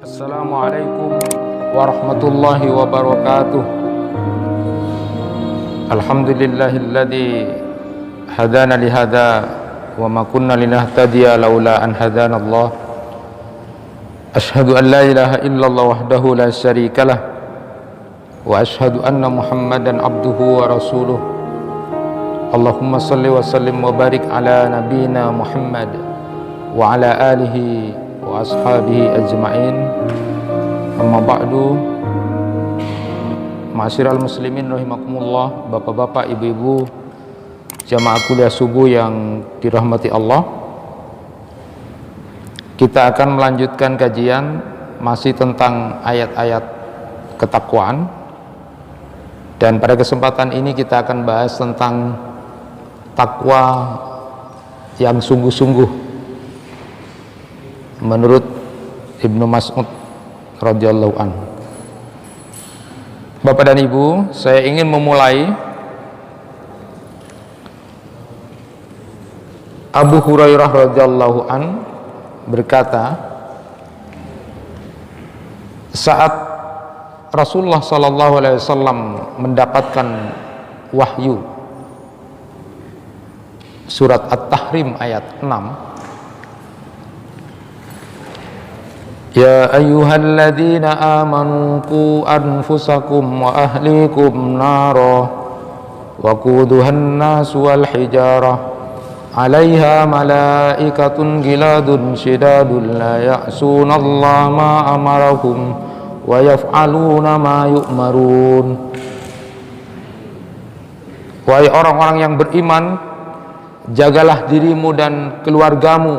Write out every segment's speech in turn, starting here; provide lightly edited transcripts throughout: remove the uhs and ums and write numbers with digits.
Assalamualaikum warahmatullahi wabarakatuh. Alhamdulillahilladzi hadana lihada wa ma kunna linahtadiya laula an hadana Allah. Ashhadu an la ilaha illallah wahdahu la syarikalah wa ashhadu anna Muhammadan abduhu wa rasuluh. Allahumma salli wa sallim wa barik ala nabiyyina Muhammad wa ala alihi wa ashabihi ajma'in. Amma ba'du. Ma'asyiral muslimin rahimakumullah, bapak-bapak, ibu-ibu, jamaah kuliah subuh yang dirahmati Allah. Kita akan melanjutkan kajian masih tentang ayat-ayat ketakwaan. Dan pada kesempatan ini kita akan bahas tentang takwa yang sungguh-sungguh menurut Ibnu Mas'ud radhiyallahu anhu. Bapak dan Ibu, saya ingin memulai Abu Hurairah radhiyallahu anhu berkata, saat Rasulullah sallallahu alaihi wasallam mendapatkan wahyu surat At-Tahrim ayat 6, Ya ayyuhalladzina amanu qu anfusakum wa ahlikum nara wa quduhan nas wal hijarah 'alaiha malaikatun giladun shidadun la ya'sunallaha ma amarahum wa yaf'aluna ma yu'marun. Wahai orang-orang yang beriman, jagalah dirimu dan keluargamu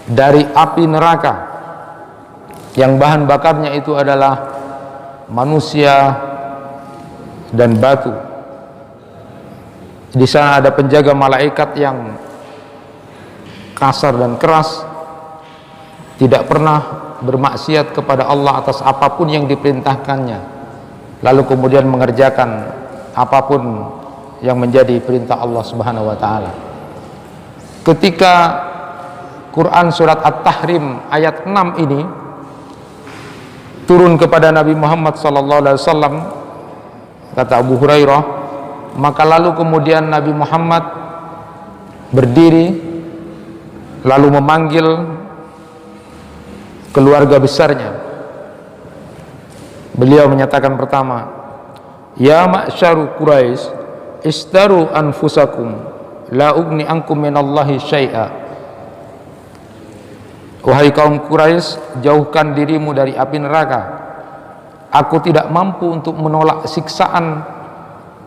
dari api neraka yang bahan bakarnya itu adalah manusia dan batu. Di sana ada penjaga malaikat yang kasar dan keras, tidak pernah bermaksiat kepada Allah atas apapun yang diperintahkannya, lalu kemudian mengerjakan apapun yang menjadi perintah Allah Subhanahu wa taala. Ketika Quran surat At-Tahrim ayat 6 ini turun kepada Nabi Muhammad SAW, kata Abu Hurairah, maka lalu kemudian Nabi Muhammad berdiri lalu memanggil keluarga besarnya. Beliau menyatakan pertama, Ya ma'syaru Quraisy, istaru anfusakum la ugni ankum minallahi syai'a. Wahai kaum Quraisy, jauhkan dirimu dari api neraka. Aku tidak mampu untuk menolak siksaan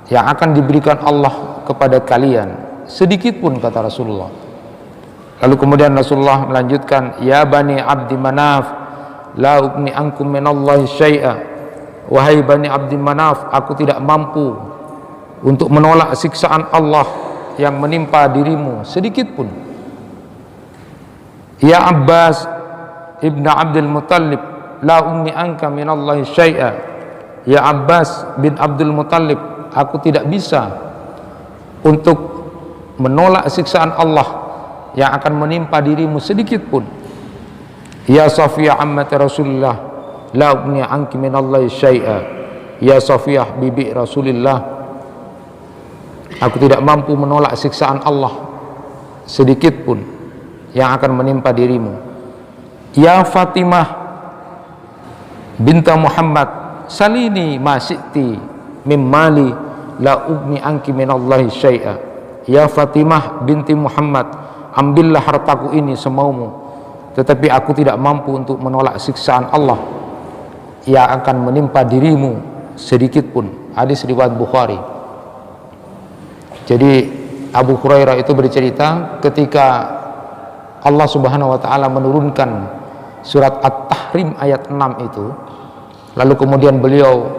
yang akan diberikan Allah kepada kalian sedikit pun, kata Rasulullah. Lalu kemudian Rasulullah melanjutkan, Ya bani Abdi Manaf, la ugni ankum minallahi syai'a. Wahai bani Abdi Manaf, aku tidak mampu untuk menolak siksaan Allah yang menimpa dirimu sedikit pun. Ya Abbas ibn Abdul Muttalib, la ugni anka minallahi syai'a. Ya Abbas bin Abdul Muttalib, aku tidak bisa untuk menolak siksaan Allah yang akan menimpa dirimu sedikit pun. Ya Safiyah ammati Rasulullah, la ugni anki minallahi syai'a. Ya Safiyah bibi Rasulullah, aku tidak mampu menolak siksaan Allah sedikit pun yang akan menimpa dirimu. Ya Fatimah binta Muhammad, salini ma syi'ti mim mali la ugni anki minallahi syai'a. Ya Fatimah binti Muhammad, ambillah hartaku ini semaumu, tetapi aku tidak mampu untuk menolak siksaan Allah yang akan menimpa dirimu sedikit pun. Hadis riwayat Bukhari. Jadi Abu Hurairah itu bercerita ketika Allah Subhanahu wa taala menurunkan surat At-Tahrim ayat 6 itu, lalu kemudian beliau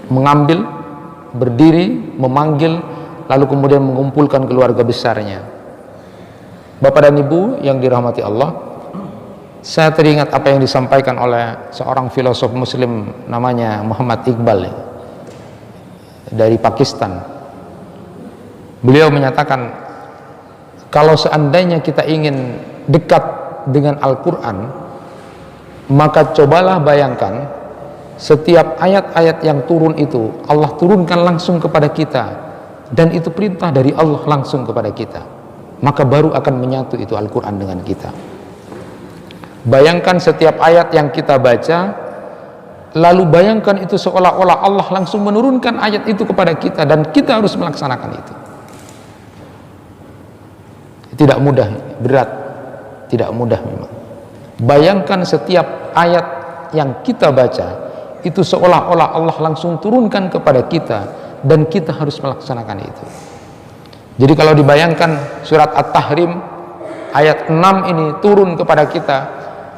mengambil, berdiri, memanggil, lalu kemudian mengumpulkan keluarga besarnya. Bapak dan Ibu yang dirahmati Allah, saya teringat apa yang disampaikan oleh seorang filosof muslim namanya Muhammad Iqbal dari Pakistan. Beliau menyatakan, kalau seandainya kita ingin dekat dengan Al-Quran, Maka cobalah bayangkan, setiap ayat-ayat yang turun itu Allah turunkan langsung kepada kita, dan itu perintah dari Allah langsung kepada kita, maka baru akan menyatu itu Al-Quran dengan kita. Bayangkan setiap ayat yang kita baca, lalu bayangkan itu seolah-olah Allah langsung menurunkan ayat itu kepada kita, dan kita harus melaksanakan itu. Tidak mudah, berat, tidak mudah memang. Bayangkan setiap ayat yang kita baca itu seolah-olah Allah langsung turunkan kepada kita, dan kita harus melaksanakan itu. Jadi kalau dibayangkan surat At-Tahrim ayat 6 ini turun kepada kita,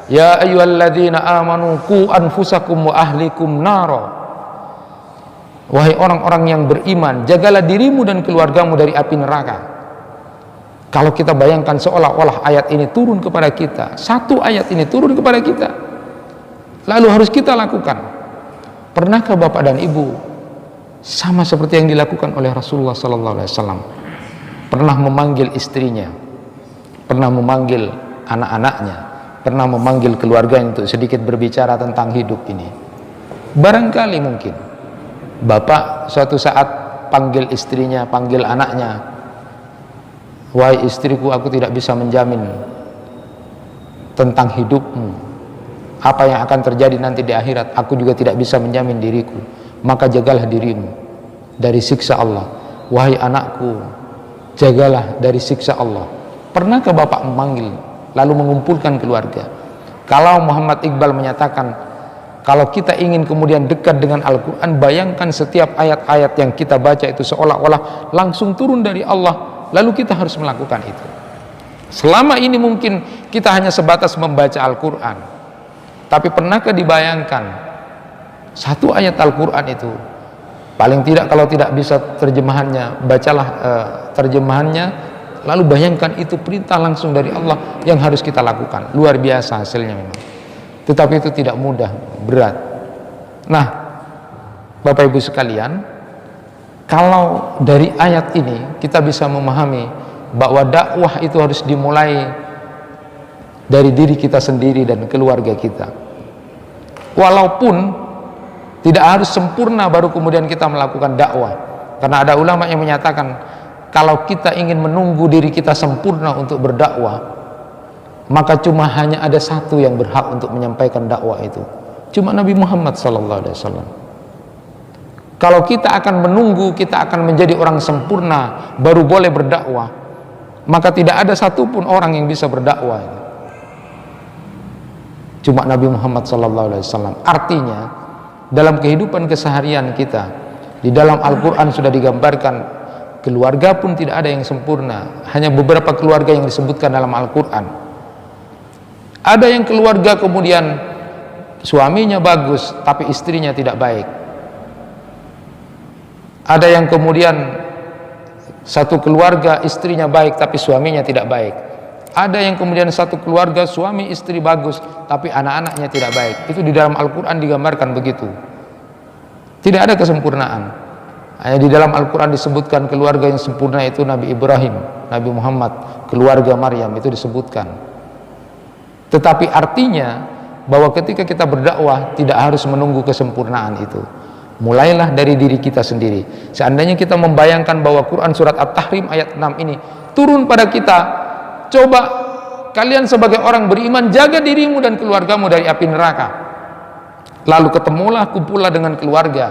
ya ayyuhalladzina amanu qu anfusakum wa ahlikum naro, wahai orang-orang yang beriman, jagalah dirimu dan keluargamu dari api neraka. Kalau kita bayangkan seolah-olah ayat ini turun kepada kita, satu ayat ini turun kepada kita, lalu harus kita lakukan. Pernahkah Bapak dan Ibu sama seperti yang dilakukan oleh Rasulullah SAW? Pernah memanggil istrinya, pernah memanggil anak-anaknya, pernah memanggil keluarganya untuk sedikit berbicara tentang hidup ini. Barangkali mungkin Bapak suatu saat panggil istrinya, panggil anaknya, wahai istriku, aku tidak bisa menjamin tentang hidupmu, apa yang akan terjadi nanti di akhirat, aku juga tidak bisa menjamin diriku, maka jagalah dirimu dari siksa Allah. Wahai anakku, jagalah dari siksa Allah. Pernahkah Bapak memanggil lalu mengumpulkan keluarga? Kalau Muhammad Iqbal menyatakan, kalau kita ingin kemudian dekat dengan Al-Quran, bayangkan setiap ayat-ayat yang kita baca itu seolah-olah langsung turun dari Allah, lalu kita harus melakukan itu. Selama ini mungkin kita hanya sebatas membaca Al-Quran, tapi pernahkah dibayangkan satu ayat Al-Quran itu, paling tidak kalau tidak bisa terjemahannya, bacalah terjemahannya, lalu bayangkan itu perintah langsung dari Allah yang harus kita lakukan. Luar biasa hasilnya memang. Tetapi itu tidak mudah, berat. Nah, Bapak Ibu sekalian, kalau dari ayat ini kita bisa memahami bahwa dakwah itu harus dimulai dari diri kita sendiri dan keluarga kita. Walaupun tidak harus sempurna baru kemudian kita melakukan dakwah, karena ada ulama yang menyatakan kalau kita ingin menunggu diri kita sempurna untuk berdakwah, maka cuma hanya ada satu yang berhak untuk menyampaikan dakwah itu, cuma Nabi Muhammad SAW. Kalau kita akan menunggu kita akan menjadi orang sempurna baru boleh berdakwah, maka tidak ada satupun orang yang bisa berdakwah, cuma Nabi Muhammad SAW. Artinya dalam kehidupan keseharian kita, di dalam Al-Quran sudah digambarkan keluarga pun tidak ada yang sempurna. Hanya beberapa keluarga yang disebutkan dalam Al-Quran. Ada yang keluarga kemudian suaminya bagus tapi istrinya tidak baik. Ada yang kemudian satu keluarga istrinya baik tapi suaminya tidak baik. Ada yang kemudian satu keluarga suami istri bagus tapi anak-anaknya tidak baik. Itu di dalam Al-Quran digambarkan begitu. Tidak ada kesempurnaan. Hanya di dalam Al-Quran disebutkan keluarga yang sempurna itu Nabi Ibrahim, Nabi Muhammad, keluarga Maryam, itu disebutkan. Tetapi artinya bahwa ketika kita berdakwah tidak harus menunggu kesempurnaan itu. Mulailah dari diri kita sendiri. Seandainya kita membayangkan bahwa Quran surat At-Tahrim ayat 6 ini turun pada kita, coba kalian sebagai orang beriman jaga dirimu dan keluargamu dari api neraka. Lalu ketemulah, kumpullah dengan keluarga,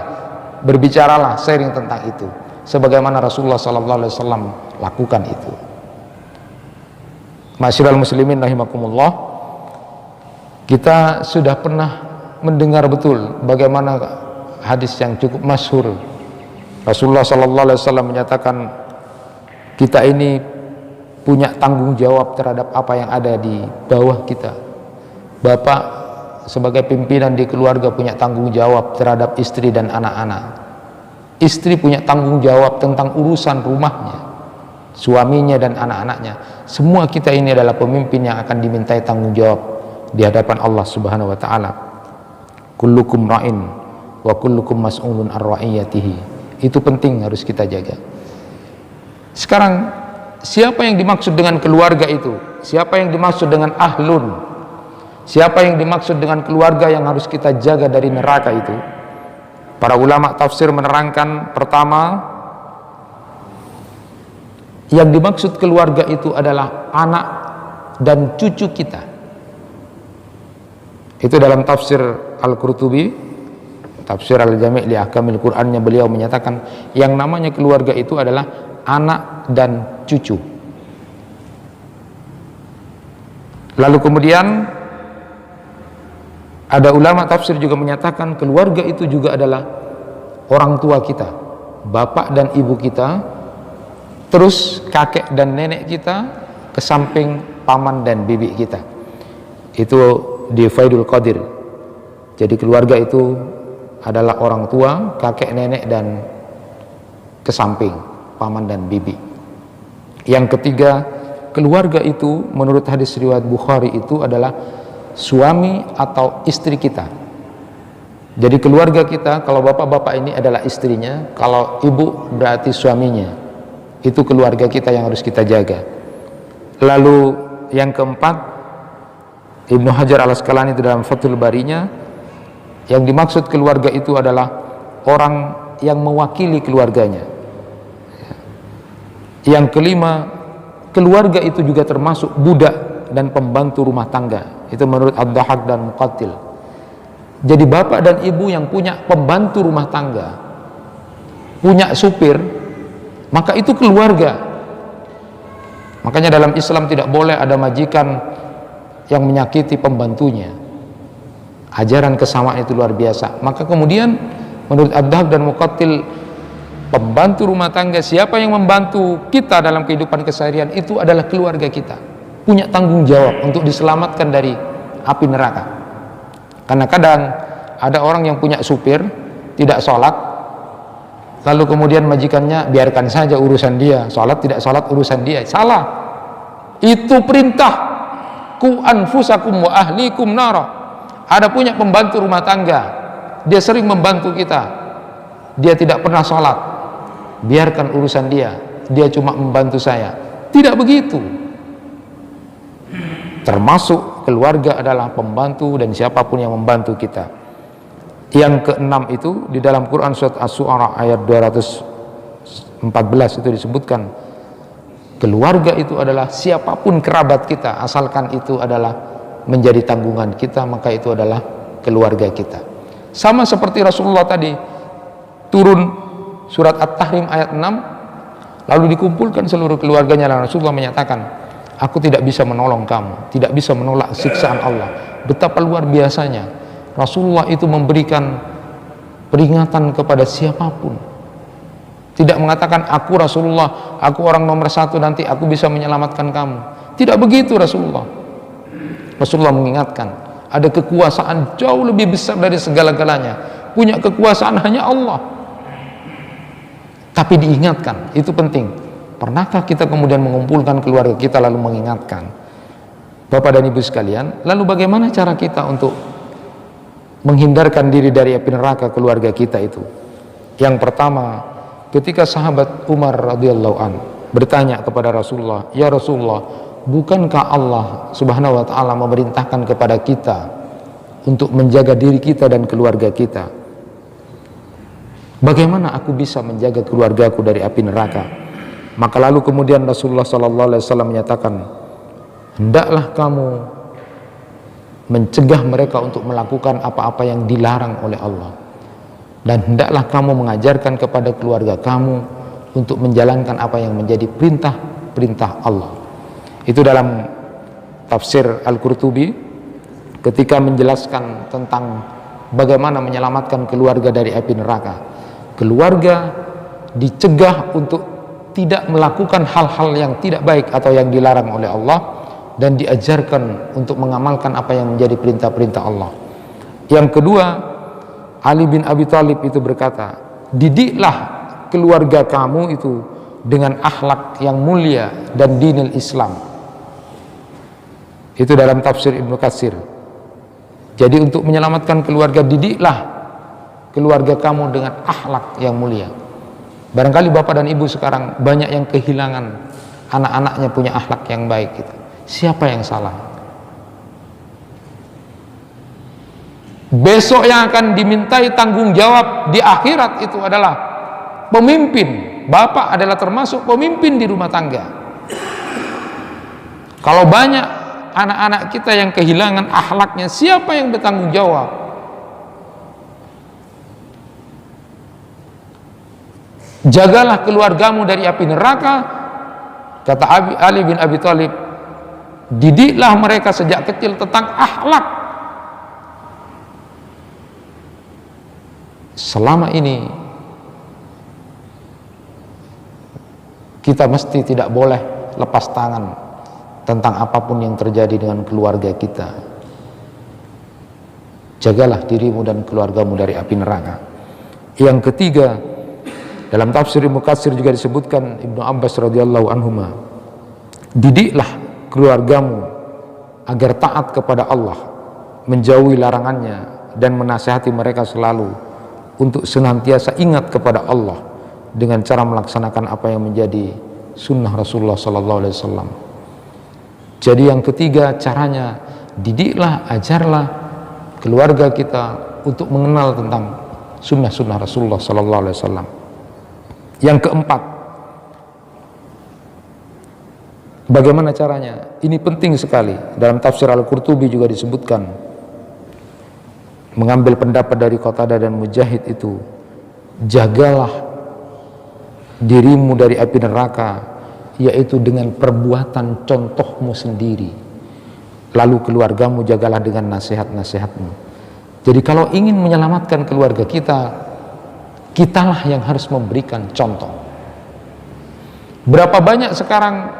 berbicaralah, sharing tentang itu, sebagaimana Rasulullah SAW lakukan itu. Masyiral muslimin rahimakumullah, kita sudah pernah mendengar betul bagaimana hadis yang cukup masyhur. Rasulullah SAW menyatakan kita ini punya tanggung jawab terhadap apa yang ada di bawah kita. Bapak sebagai pimpinan di keluarga punya tanggung jawab terhadap istri dan anak-anak. Istri punya tanggung jawab tentang urusan rumahnya, suaminya dan anak-anaknya. Semua kita ini adalah pemimpin yang akan dimintai tanggung jawab di hadapan Allah Subhanahu wa taala. Kullukum ra'in wa kullukum mas'ulun ar ra'iyatihi. Itu penting, harus kita jaga. Sekarang siapa yang dimaksud dengan keluarga itu? Siapa yang dimaksud dengan ahlun? Siapa yang dimaksud dengan keluarga yang harus kita jaga dari neraka itu? Para ulama tafsir menerangkan, pertama, yang dimaksud keluarga itu adalah anak dan cucu kita. Itu dalam tafsir Al-Qurtubi, tafsir Al-Jami' li Ahkamil Qur'annya, beliau menyatakan yang namanya keluarga itu adalah anak dan cucu. Lalu kemudian ada ulama tafsir juga menyatakan keluarga itu juga adalah orang tua kita, bapak dan ibu kita, terus kakek dan nenek kita, ke samping paman dan bibi kita. Itu di Faidul Qadir. Jadi keluarga itu adalah orang tua, kakek, nenek, dan ke samping paman dan bibi. Yang ketiga, keluarga itu menurut hadis riwayat Bukhari itu adalah suami atau istri kita. Jadi keluarga kita, kalau bapak-bapak ini adalah istrinya, kalau ibu berarti suaminya. Itu keluarga kita yang harus kita jaga. Lalu yang keempat, Ibnu Hajar Al-Asqalani itu dalam Fathul Barinya, yang dimaksud keluarga itu adalah orang yang mewakili keluarganya. Yang kelima, keluarga itu juga termasuk budak dan pembantu rumah tangga. Itu menurut Ad-Dhahak dan Muqatil. Jadi bapak dan ibu yang punya pembantu rumah tangga, punya supir, maka itu keluarga. Makanya dalam Islam tidak boleh ada majikan yang menyakiti pembantunya. Ajaran kesamaan itu luar biasa. Maka kemudian menurut Ad-Dhahab dan Muqatil, pembantu rumah tangga, siapa yang membantu kita dalam kehidupan keseharian, itu adalah keluarga kita, punya tanggung jawab untuk diselamatkan dari api neraka. Karena kadang ada orang yang punya supir tidak sholat, lalu kemudian majikannya biarkan saja urusan dia, sholat tidak sholat urusan dia. Salah. Itu perintah, ku anfusakum wa ahlikum nara. Ada punya pembantu rumah tangga, dia sering membantu kita, dia tidak pernah sholat, biarkan urusan dia, dia cuma membantu saya. Tidak begitu. Termasuk keluarga adalah pembantu dan siapapun yang membantu kita. Yang keenam itu di dalam Quran surat Asy-Syu'ara ayat 214 itu disebutkan, keluarga itu adalah siapapun kerabat kita, asalkan itu adalah menjadi tanggungan kita, maka itu adalah keluarga kita. Sama seperti Rasulullah tadi turun surat At-Tahrim ayat 6, lalu dikumpulkan seluruh keluarganya, dan Rasulullah menyatakan, aku tidak bisa menolong kamu, tidak bisa menolak siksaan Allah. Betapa luar biasanya Rasulullah itu memberikan peringatan kepada siapapun. Tidak mengatakan aku Rasulullah, aku orang nomor satu, nanti aku bisa menyelamatkan kamu. Tidak begitu Rasulullah. Rasulullah mengingatkan, ada kekuasaan jauh lebih besar dari segala-galanya. Punya kekuasaan hanya Allah. Tapi diingatkan, itu penting. Pernahkah kita kemudian mengumpulkan keluarga kita lalu mengingatkan? Bapak dan Ibu sekalian, lalu bagaimana cara kita untuk menghindarkan diri dari api neraka keluarga kita itu? Yang pertama, ketika sahabat Umar radhiyallahu an bertanya kepada Rasulullah, ya Rasulullah, bukankah Allah subhanahu wa ta'ala memerintahkan kepada kita untuk menjaga diri kita dan keluarga kita? Bagaimana aku bisa menjaga keluargaku dari api neraka? Maka lalu kemudian Rasulullah SAW menyatakan, hendaklah kamu mencegah mereka untuk melakukan apa-apa yang dilarang oleh Allah, dan hendaklah kamu mengajarkan kepada keluarga kamu untuk menjalankan apa yang menjadi perintah-perintah Allah. Itu dalam tafsir Al-Qurtubi ketika menjelaskan tentang bagaimana menyelamatkan keluarga dari api neraka. Keluarga dicegah untuk tidak melakukan hal-hal yang tidak baik atau yang dilarang oleh Allah, dan diajarkan untuk mengamalkan apa yang menjadi perintah-perintah Allah. Yang kedua, Ali bin Abi Thalib itu berkata, didiklah keluarga kamu itu dengan akhlak yang mulia dan dinil Islam. Itu dalam tafsir Ibnu Katsir. Jadi untuk menyelamatkan keluarga, didiklah keluarga kamu dengan akhlak yang mulia. Barangkali bapak dan ibu sekarang banyak yang kehilangan anak-anaknya punya akhlak yang baik gitu. Siapa yang salah? Besok yang akan dimintai tanggung jawab di akhirat itu adalah pemimpin. Bapak adalah termasuk pemimpin di rumah tangga. Kalau banyak anak-anak kita yang kehilangan akhlaknya, siapa yang bertanggung jawab? Jagalah keluargamu dari api neraka, kata Ali bin Abi Thalib. Didiklah mereka sejak kecil tentang akhlak. Selama ini kita mesti tidak boleh lepas tangan tentang apapun yang terjadi dengan keluarga kita. Jagalah dirimu dan keluargamu dari api neraka. Yang ketiga, dalam tafsir Ibnu Katsir juga disebutkan Ibnu Abbas radhiyallahu anhuma, didiklah keluargamu agar taat kepada Allah, menjauhi larangannya, dan menasihati mereka selalu untuk senantiasa ingat kepada Allah dengan cara melaksanakan apa yang menjadi sunnah Rasulullah SAW. Jadi yang ketiga caranya, didiklah, ajarlah keluarga kita untuk mengenal tentang sunnah-sunnah Rasulullah SAW. Yang keempat, bagaimana caranya? Ini penting sekali. Dalam tafsir Al-Qurtubi juga disebutkan, mengambil pendapat dari Qatadah dan Mujahid itu, jagalah dirimu dari api neraka, yaitu dengan perbuatan contohmu sendiri, lalu keluargamu jagalah dengan nasihat-nasihatmu. Jadi kalau ingin menyelamatkan keluarga kita, kitalah yang harus memberikan contoh. Berapa banyak sekarang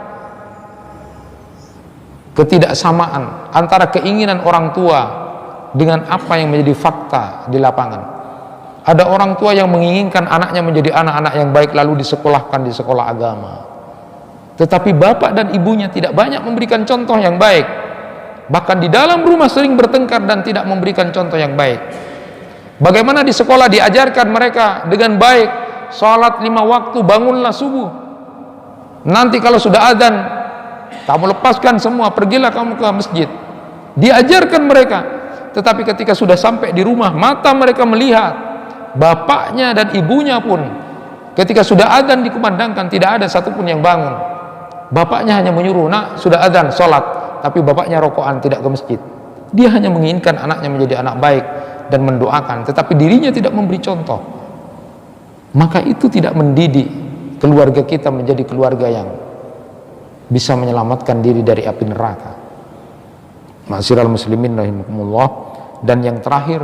ketidaksamaan antara keinginan orang tua dengan apa yang menjadi fakta di lapangan. Ada orang tua yang menginginkan anaknya menjadi anak-anak yang baik lalu disekolahkan di sekolah agama, tetapi bapak dan ibunya tidak banyak memberikan contoh yang baik. Bahkan di dalam rumah sering bertengkar dan tidak memberikan contoh yang baik. Bagaimana di sekolah diajarkan mereka dengan baik, sholat 5 waktu, bangunlah subuh, nanti kalau sudah adzan kamu lepaskan semua, pergilah kamu ke masjid. Diajarkan mereka. Tetapi ketika sudah sampai di rumah, mata mereka melihat bapaknya dan ibunya pun ketika sudah adzan dikumandangkan tidak ada satupun yang bangun. Bapaknya hanya menyuruh, nak sudah adzan sholat, tapi bapaknya rokokan, tidak ke masjid. Dia hanya menginginkan anaknya menjadi anak baik dan mendoakan, tetapi dirinya tidak memberi contoh. Maka itu tidak mendidik keluarga kita menjadi keluarga yang bisa menyelamatkan diri dari api neraka. Ma'asyiral muslimin rahimakumullah. Dan yang terakhir,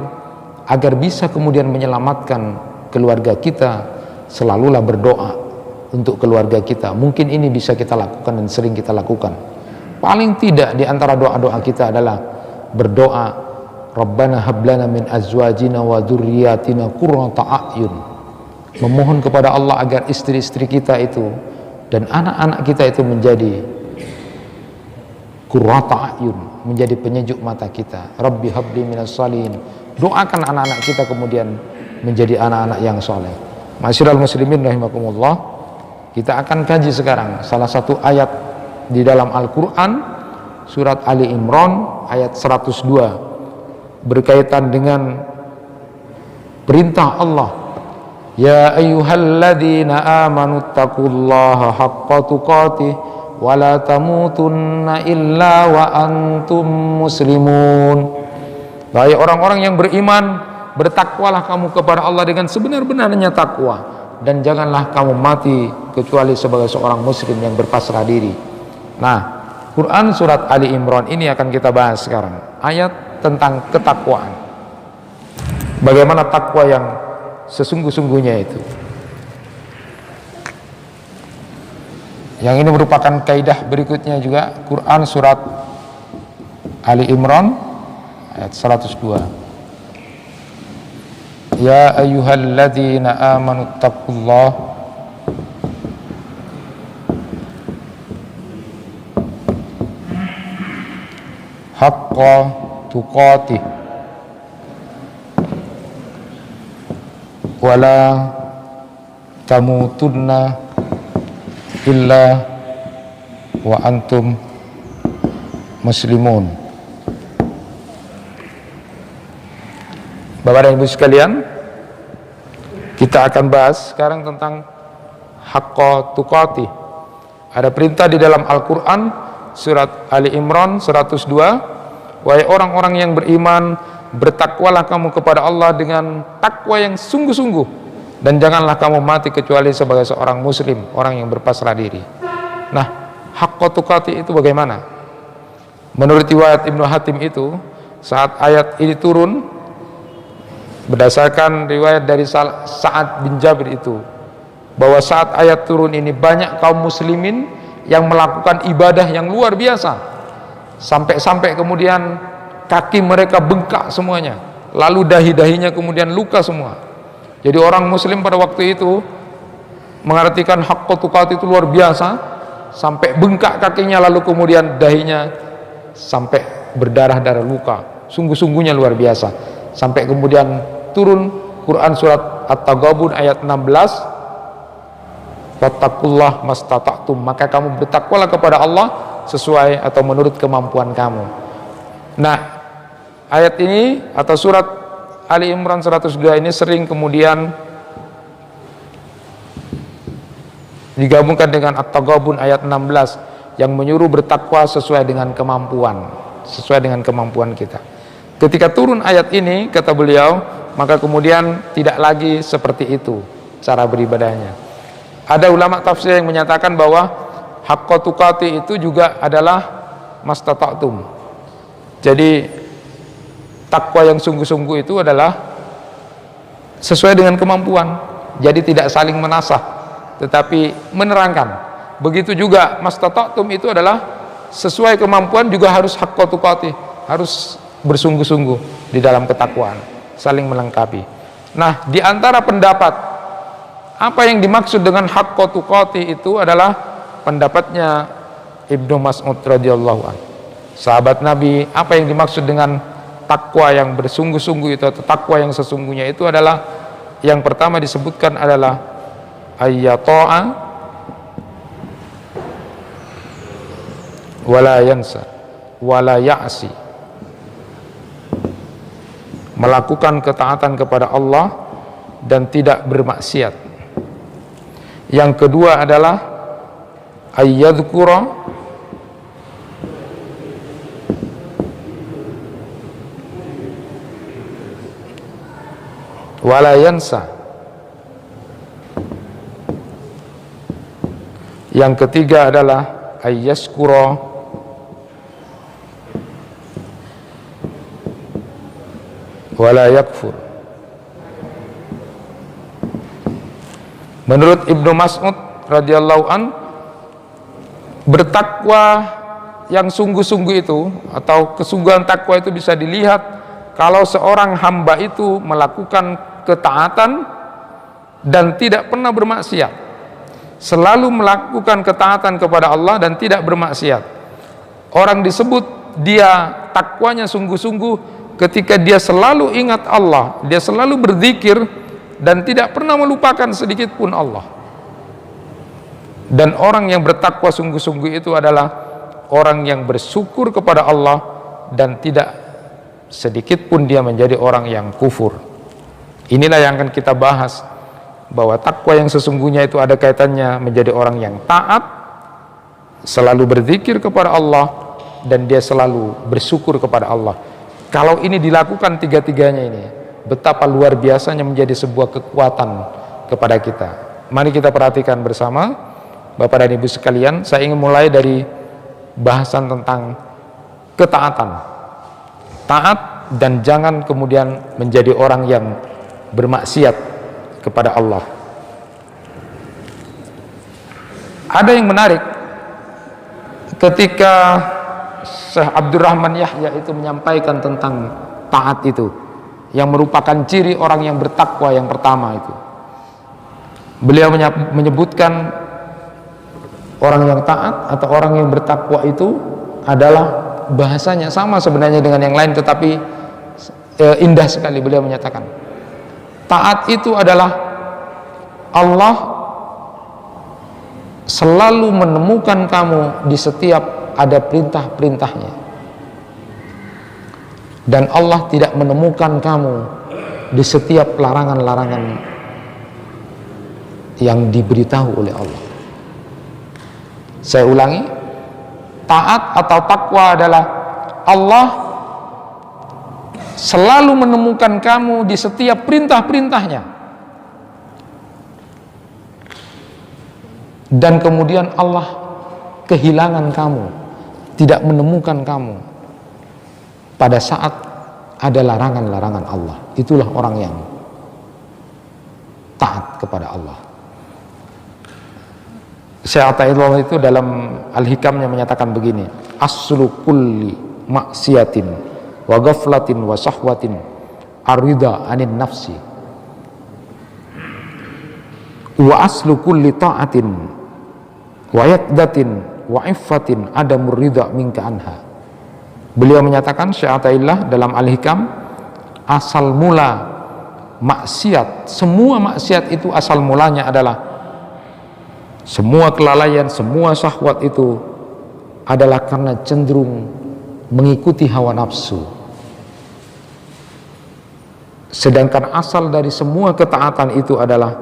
agar bisa kemudian menyelamatkan keluarga kita, selalulah berdoa untuk keluarga kita. Mungkin ini bisa kita lakukan dan sering kita lakukan. Paling tidak di antara doa-doa kita adalah berdoa, Rabbana hablana min azwajina wa dzurriyyatina qurrata a'yun. Memohon kepada Allah agar istri-istri kita itu dan anak-anak kita itu menjadi qurrata a'yun, menjadi penyejuk mata kita. Rabbi habli minas salihin. Doakan anak-anak kita kemudian menjadi anak-anak yang soleh. Ma'asyiral muslimin rahimakumullah. Kita akan kaji sekarang salah satu ayat di dalam Al-Quran, surat Ali Imran ayat 102, berkaitan dengan perintah Allah, ya ayyuhalladzina amanu taqullaha haqqa tuqatih wa la tamutunna illa wa antum muslimun. Wahai orang-orang yang beriman, bertakwalah kamu kepada Allah dengan sebenar-benarnya takwa, dan janganlah kamu mati kecuali sebagai seorang muslim yang berpasrah diri. Nah, Quran surat Ali Imran ini akan kita bahas sekarang, ayat tentang ketakwaan. Bagaimana takwa yang sesungguh-sungguhnya itu. Yang ini merupakan kaidah berikutnya juga, Quran surat Ali Imran ayat 102. Ya ayyuhalladzina amanu taqullaha haqqa tuqatih wala tamutunna illa wa antum muslimun. Bapak dan Ibu sekalian, kita akan bahas sekarang tentang haqqa tuqati. Ada perintah di dalam Al-Quran, surat Ali Imran 102, wahai orang-orang yang beriman, bertakwalah kamu kepada Allah dengan takwa yang sungguh-sungguh, dan janganlah kamu mati kecuali sebagai seorang muslim, orang yang berpasrah diri. Nah, haqqa tuqati itu bagaimana? Menurut riwayat Ibnu Hatim itu, saat ayat ini turun, berdasarkan riwayat dari Sa'ad bin Jabir itu, bahwa saat ayat turun ini banyak kaum muslimin yang melakukan ibadah yang luar biasa, sampai-sampai kemudian kaki mereka bengkak semuanya, lalu dahi-dahinya kemudian luka semua. Jadi orang muslim pada waktu itu mengartikan haqqa tuqati itu luar biasa, sampai bengkak kakinya, lalu kemudian dahinya sampai berdarah-darah luka, sungguh-sungguhnya luar biasa. Sampai kemudian turun Quran surat At-Taghabun ayat 16, wattaqullah mastata'tum, maka kamu bertakwalah kepada Allah sesuai atau menurut kemampuan kamu. Nah, ayat ini atau surat Ali Imran 102 ini sering kemudian digabungkan dengan At-Taghabun ayat 16 yang menyuruh bertakwa sesuai dengan kemampuan, kita. Ketika turun ayat ini, kata beliau, maka kemudian tidak lagi seperti itu cara beribadahnya. Ada ulama tafsir yang menyatakan bahwa haqqa tuqati itu juga adalah mastata'tum. Jadi takwa yang sungguh-sungguh itu adalah sesuai dengan kemampuan. Jadi tidak saling menasah, tetapi menerangkan. Begitu juga mastata'tum itu adalah sesuai kemampuan, juga harus haqqa tuqati, harus bersungguh-sungguh di dalam ketakwaan, saling melengkapi. Nah, di antara pendapat apa yang dimaksud dengan haqqa tuqati itu adalah pendapatnya Ibnu Mas'ud radhiyallahu anhu, sahabat Nabi. Apa yang dimaksud dengan takwa yang bersungguh-sungguh itu atau takwa yang sesungguhnya itu adalah, yang pertama disebutkan adalah ayyata'a wala yansa wala ya'si, melakukan ketaatan kepada Allah dan tidak bermaksiat. Yang kedua adalah ayyadhkura wala yansa. Yang ketiga adalah ayyaskura wala yakfur. Menurut Ibnu Mas'ud radhiyallahu an, bertakwa yang sungguh-sungguh itu atau kesungguhan takwa itu bisa dilihat kalau seorang hamba itu melakukan ketaatan dan tidak pernah bermaksiat, selalu melakukan ketaatan kepada Allah dan tidak bermaksiat. Orang disebut dia takwanya sungguh-sungguh ketika dia selalu ingat Allah, dia selalu berzikir dan tidak pernah melupakan sedikit pun Allah. Dan orang yang bertakwa sungguh-sungguh itu adalah orang yang bersyukur kepada Allah dan tidak sedikit pun dia menjadi orang yang kufur. Inilah yang akan kita bahas, bahwa takwa yang sesungguhnya itu ada kaitannya menjadi orang yang taat, selalu berzikir kepada Allah, dan dia selalu bersyukur kepada Allah. Kalau ini dilakukan tiga-tiganya ini, betapa luar biasanya menjadi sebuah kekuatan kepada kita. Mari kita perhatikan bersama, Bapak dan Ibu sekalian. Saya ingin mulai dari bahasan tentang ketaatan. Taat dan jangan kemudian menjadi orang yang bermaksiat kepada Allah. Ada yang menarik ketika Syekh Abdurrahman Yahya itu menyampaikan tentang taat itu, yang merupakan ciri orang yang bertakwa yang pertama itu. Beliau menyebutkan orang yang taat atau orang yang bertakwa itu adalah, bahasanya sama sebenarnya dengan yang lain, tetapi indah sekali. Beliau menyatakan taat itu adalah Allah selalu menemukan kamu di setiap ada perintah-perintahnya, dan Allah tidak menemukan kamu di setiap larangan-larangan yang diberitahu oleh Allah. Saya ulangi, taat atau takwa adalah Allah selalu menemukan kamu di setiap perintah-perintahnya, dan kemudian Allah kehilangan kamu, tidak menemukan kamu pada saat ada larangan-larangan Allah. Itulah orang yang taat kepada Allah. Syekh Athaillah itu dalam Al-Hikamnya menyatakan begini: aslu kulli maksiatin wa ghaflatin wa sahwatin arida anin nafsi wa aslu kulli ta'atin wa yaqdatin wa iffatin adamur ridha minka anha. Beliau menyatakan, Syekh Athaillah dalam Al-Hikam, asal mula maksiat, semua maksiat itu asal mulanya adalah semua kelalaian, semua syahwat itu adalah karena cenderung mengikuti hawa nafsu. Sedangkan asal dari semua ketaatan itu adalah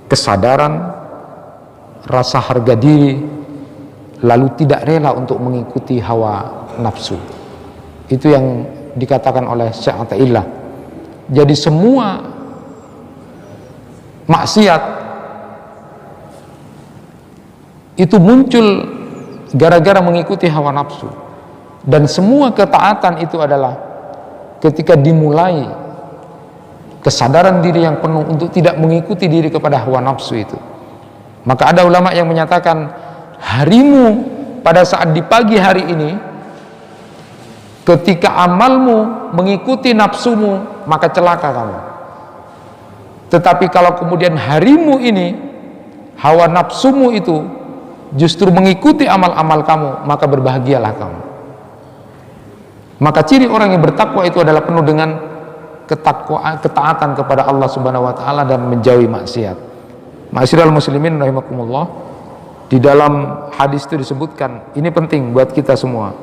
kesadaran, rasa harga diri, lalu tidak rela untuk mengikuti hawa nafsu. Itu yang dikatakan oleh Syekh Athaillah. Jadi semua maksiat itu muncul gara-gara mengikuti hawa nafsu, dan semua ketaatan itu adalah ketika dimulai kesadaran diri yang penuh untuk tidak mengikuti diri kepada hawa nafsu itu. Maka ada ulama yang menyatakan, harimu pada saat di pagi hari ini ketika amalmu mengikuti nafsumu, maka celaka kamu. Tetapi kalau kemudian harimu ini hawa nafsumu itu justru mengikuti amal-amal kamu, maka berbahagialah kamu. Maka ciri orang yang bertakwa itu adalah penuh dengan ketaatan kepada Allah Subhanahu wa taala dan menjauhi maksiat. Ma'asyiral muslimin rahimakumullah, di dalam hadis itu disebutkan, ini penting buat kita semua.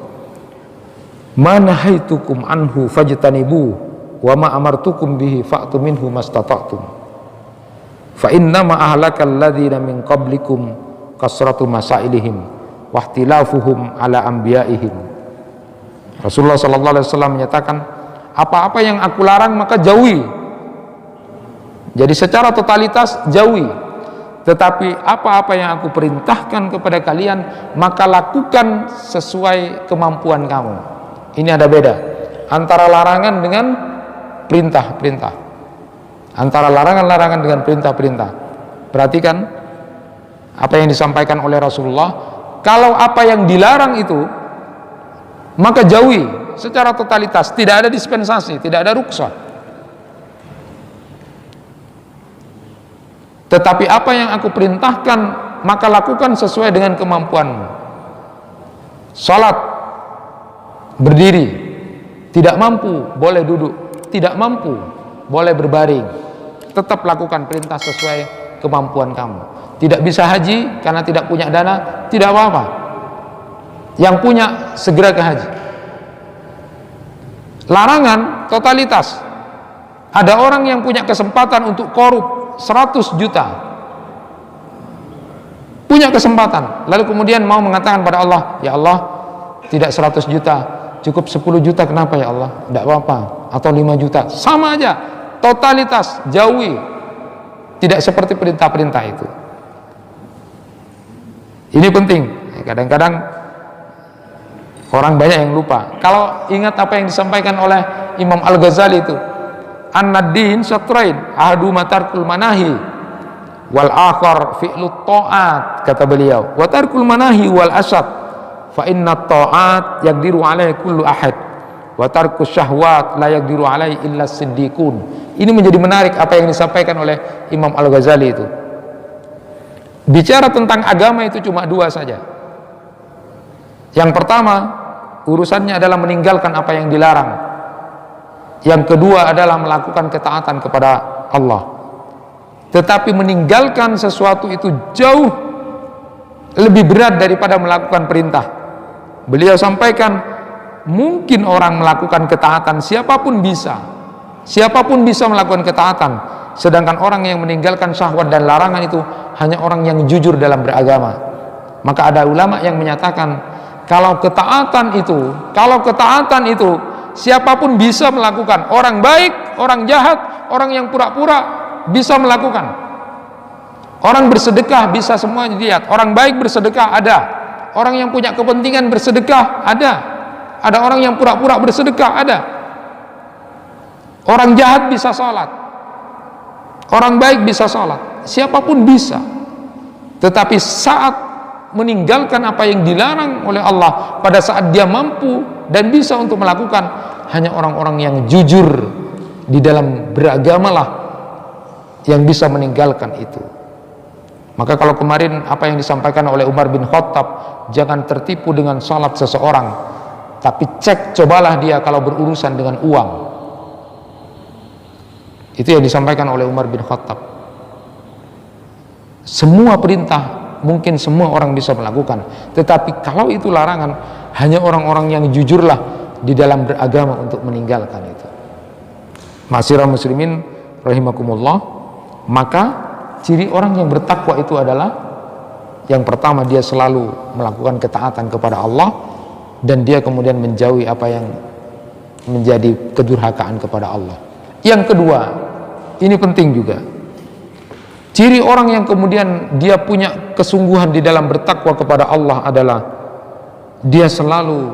Ma nahaitukum anhu fajtanibu wa ma amartukum bihi fa'tu minhu mastata'tum. Fa inna ma ahlakal ladzina min qablikum kasratu masailihim wahtilafuhum ala anbiyaihim. Rasulullah sallallahu alaihi wasallam menyatakan, apa-apa yang aku larang maka jauhi. Jadi secara totalitas jauhi. Tetapi apa-apa yang aku perintahkan kepada kalian maka lakukan sesuai kemampuan kamu. Ini ada beda antara larangan dengan perintah-perintah, antara larangan-larangan dengan perintah-perintah. Perhatikan apa yang disampaikan oleh Rasulullah. Kalau apa yang dilarang itu maka jauhi secara totalitas, tidak ada dispensasi, tidak ada rukhsah. Tetapi apa yang aku perintahkan maka lakukan sesuai dengan kemampuanmu. Salat, berdiri, tidak mampu boleh duduk, tidak mampu boleh berbaring, tetap lakukan perintah sesuai kemampuan kamu. Tidak bisa haji karena tidak punya dana, tidak apa-apa. Yang punya segera ke haji. Larangan totalitas. Ada orang yang punya kesempatan untuk korup 100 juta, punya kesempatan, lalu kemudian mau mengatakan pada Allah, ya Allah, tidak 100 juta, cukup 10 juta, kenapa ya Allah? Tidak apa-apa. Atau 5 juta, sama aja. Totalitas, jauhi. Tidak seperti perintah-perintah itu. Ini penting. Kadang-kadang orang banyak yang lupa. Kalau ingat apa yang disampaikan oleh Imam Al-Ghazali itu, an-naddin syatrain, ahadu matarkul manahi wal akhar fi'lut ta'at, kata beliau, wa tarkul manahi wal asad fa inna ta'at yaqdiru alaihi kullu ahad wa tarkus syahwat la yaqdiru alaihi illa siddiqun. Ini menjadi menarik apa yang disampaikan oleh Imam Al-Ghazali itu. Bicara tentang agama itu cuma dua saja. Yang pertama, urusannya adalah meninggalkan apa yang dilarang. Yang kedua adalah melakukan ketaatan kepada Allah. Tetapi meninggalkan sesuatu itu jauh lebih berat daripada melakukan perintah. Beliau sampaikan, mungkin orang melakukan ketaatan siapapun bisa, Siapapun bisa melakukan ketaatan, sedangkan orang yang meninggalkan syahwat dan larangan itu hanya orang yang jujur dalam beragama. Maka ada ulama yang menyatakan kalau ketaatan itu siapapun bisa melakukan, orang baik, orang jahat, orang yang pura-pura bisa melakukan. Orang bersedekah bisa semua dilihat. Orang baik bersedekah ada. Orang yang punya kepentingan bersedekah ada. Ada orang yang pura-pura bersedekah ada. Orang jahat bisa sholat. Orang baik bisa sholat. Siapapun bisa. Tetapi saat meninggalkan apa yang dilarang oleh Allah, pada saat dia mampu dan bisa untuk melakukan, hanya orang-orang yang jujur di dalam beragamalah yang bisa meninggalkan itu. Maka kalau kemarin apa yang disampaikan oleh Umar bin Khattab, jangan tertipu dengan salat seseorang, tapi cobalah dia kalau berurusan dengan uang. Itu yang disampaikan oleh Umar bin Khattab. Semua perintah mungkin semua orang bisa melakukan, tetapi kalau itu larangan, hanya orang-orang yang jujurlah di dalam beragama untuk meninggalkan itu. Ma'asyiral muslimin rahimakumullah, maka ciri orang yang bertakwa itu adalah yang pertama, dia selalu melakukan ketaatan kepada Allah, dan dia kemudian menjauhi apa yang menjadi kedurhakaan kepada Allah. Yang kedua, ini penting juga, ciri orang yang kemudian dia punya kesungguhan di dalam bertakwa kepada Allah adalah dia selalu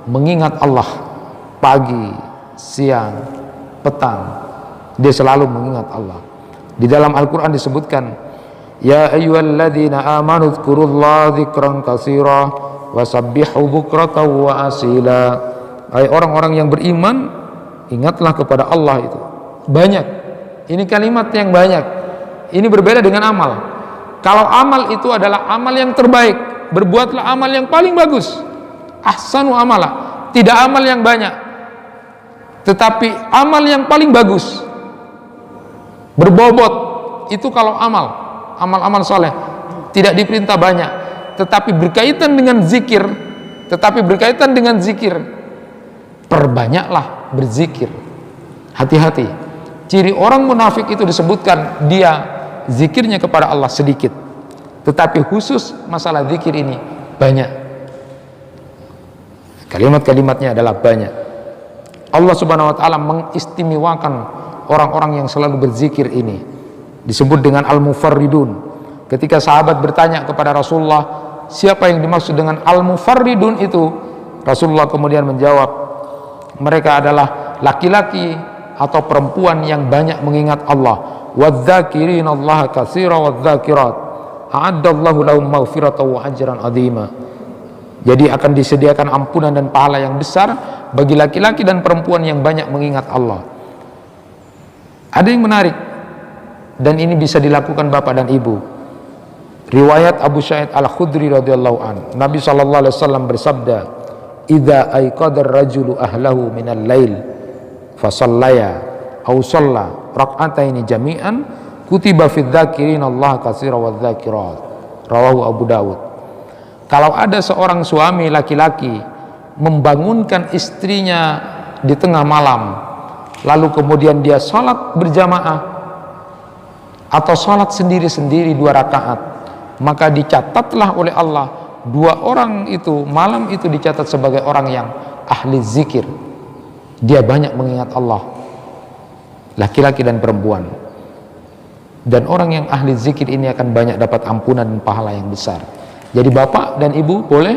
mengingat Allah pagi, siang, petang. Dia selalu mengingat Allah. Di dalam Al-Quran disebutkan, ya ayyuhalladzina amanu dzkurullaha dzikran katsira wasabbihu bukratan wa asila. Hai orang-orang yang beriman, ingatlah kepada Allah itu banyak. Ini kalimat yang banyak. Ini berbeda dengan amal. Kalau amal itu adalah amal yang terbaik, berbuatlah amal yang paling bagus, ahsanu amala, tidak amal yang banyak, tetapi amal yang paling bagus, berbobot. Itu kalau amal soleh tidak diperintah banyak, tetapi berkaitan dengan zikir, perbanyaklah berzikir. Hati-hati, ciri orang munafik itu disebutkan dia zikirnya kepada Allah sedikit, tetapi khusus masalah zikir ini banyak, kalimat-kalimatnya adalah banyak. Allah subhanahu wa ta'ala mengistimewakan orang-orang yang selalu berzikir ini, disebut dengan al-mufarridun. Ketika sahabat bertanya kepada Rasulullah, siapa yang dimaksud dengan al-mufarridun itu? Rasulullah kemudian menjawab, mereka adalah laki-laki atau perempuan yang banyak mengingat Allah. Wadz-dzakirinallaha katsira wadz-dzakirat a'addallahu lahum maghfiratan wa ajran 'azima. Jadi akan disediakan ampunan dan pahala yang besar bagi laki-laki dan perempuan yang banyak mengingat Allah. Ada yang menarik, dan ini bisa dilakukan bapak dan ibu. Riwayat Abu Sa'id Al-Khudri radhiyallahu an, Nabi sallallahu alaihi wasallam bersabda, "Idza aiqadar rajulu ahlahu minal lail fa shallaya aw shalla rak'ataini jami'an kutiba fid dzakirin Allah katsira wadz dzakirat." Rawahu Abu Dawud. Kalau ada seorang suami laki-laki membangunkan istrinya di tengah malam, lalu kemudian dia salat berjamaah atau salat sendiri-sendiri 2 rakaat, maka dicatatlah oleh Allah 2 orang itu, malam itu dicatat sebagai orang yang ahli zikir. Dia banyak mengingat Allah, laki-laki dan perempuan. Dan orang yang ahli zikir ini akan banyak dapat ampunan dan pahala yang besar. Jadi bapak dan ibu boleh